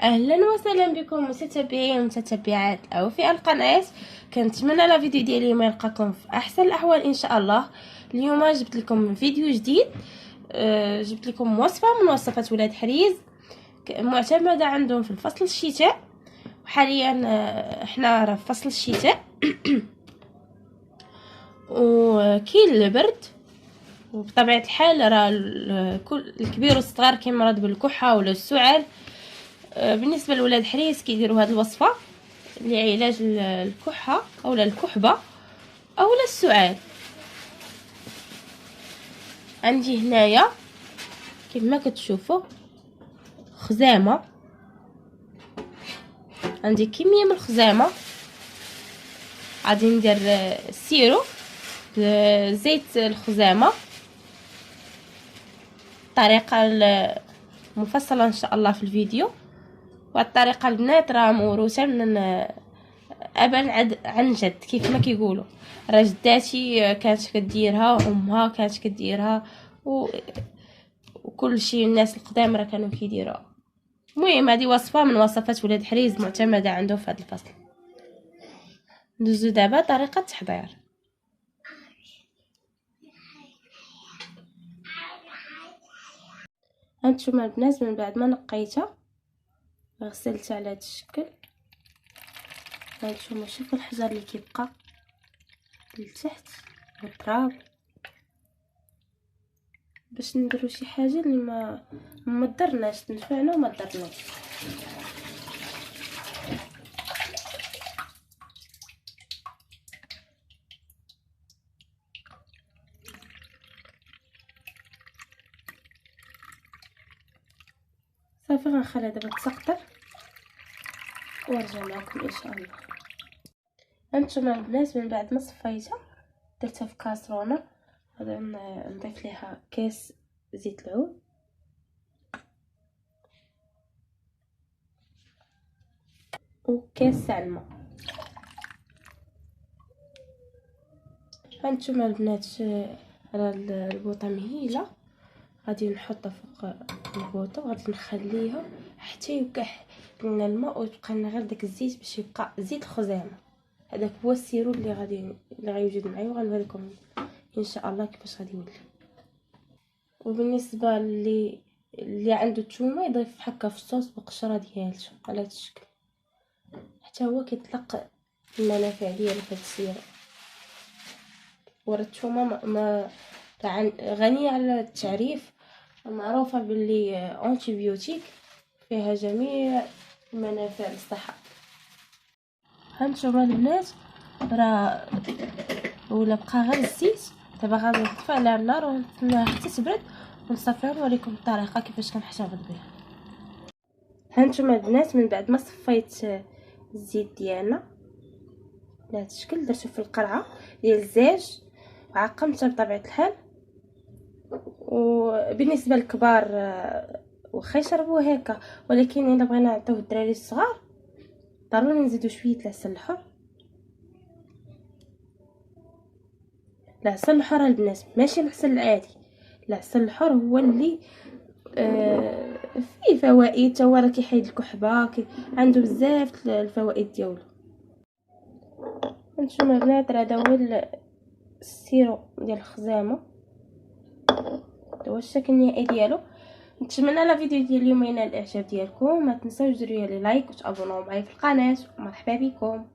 اهلا وسهلا بكم متتبعين ومتتبعات في القناه. كنتمنى لا فيديو ديالي اليوم يلقاكم في احسن الاحوال ان شاء الله. اليوم جبت لكم فيديو جديد. جبت لكم وصفه من وصفات ولاد حريز معتمده عندهم في الفصل الشتاء. وحاليا احنا راه في فصل الشتاء وكاين البرد، وبطبيعه الحال راه كل الكبير والصغار كيمرض بالكحه ولا السعال. بالنسبه لولاد حريز كيديروا هذه الوصفه لعلاج الكحه اولا الكحبه اولا السعال. عندي هنايا كما كتشوفوا خزامه، عندي كميه من الخزامه. غادي ندير السيرو زيت الخزامه، الطريقه المفصله ان شاء الله في الفيديو. والطريقه البنات راه موروثه من ابا عن جد كيف ما كيقولوا. راه جداتي كانت كديرها، امها كانت كديرها، وكل شيء الناس القدام راه كانوا كيديروها. المهم هذه وصفه من وصفات ولاد حريز معتمده عنده في هذا الفصل. ندوزو دابا طريقه التحضير. هانتوما البنات من بعد ما نقيتها غسلتها على هذا الشكل. هانتوما شوفوا الحجر اللي كيبقى لتحت والتراب، باش نديرو شي حاجه اللي ما ضرناش، تنفعنا وما ضرناش. صافي غنخليها دابا تسقطر ونرجع معكم ان شاء الله. هانتوما البنات من بعد ما صفيتها درتها في كاسرونه. غادي نضيف ليها كاس زيت العود وكاس تاع الماء. هانتوما البنات راه البوطه مهيله، غادي نحطها فوق البوطه وغادي نخليها حتى يكح لنا الماء وتبقى لنا غير داك الزيت باش يبقى زيت الخزامه. هذاك هو السيرو اللي غيوجد معايا، وغنوري لكم ان شاء الله كيفاش غادي يولي. وبالنسبه اللي عنده الثومه يضيف هكا في الصوص بقشره ديالته على هذا الشكل، حتى هو كيطلق المنافع ديالو في هذا السيرو. ورا الثومه ما غنيه على التعريف، معروفه باللي انتيبيوتيك، فيها جميع المنافع للصحه. هانتوما البنات راه ولا بقى غير الزيت. دابا غادي نطفي عليها النار ونستناها حتى تبرد ونصفيها ونوريكم الطريقه كيفاش كنحتفظ بها. هانتوما البنات من بعد ما صفيت الزيت ديالنا بهذا الشكل درتو في القرعه ديال الزاج وعقمتها بطبيعه الحال. وبالنسبه للكبار واخا يشربوه هكا، ولكن الا بغينا نعطيوه الدراري الصغار ضروري نزيدو شويه العسل الحر. العسل الحر البنات ماشي العسل العادي، العسل الحر هو اللي فيه فوائد، تا هو راه كيحيد الكحبه، عنده بزاف الفوائد ديالو. هانتوما البنات راه هذا هو السيرو ديال الخزامه، هذا هو الشكل النهائي ديالو. نتمنى لا فيديو ديال اليوم ينال الاعجاب ديالكم. ما تنساوش ديروا لي لايك وتابوناو معايا في القناه. ومرحبا بكم.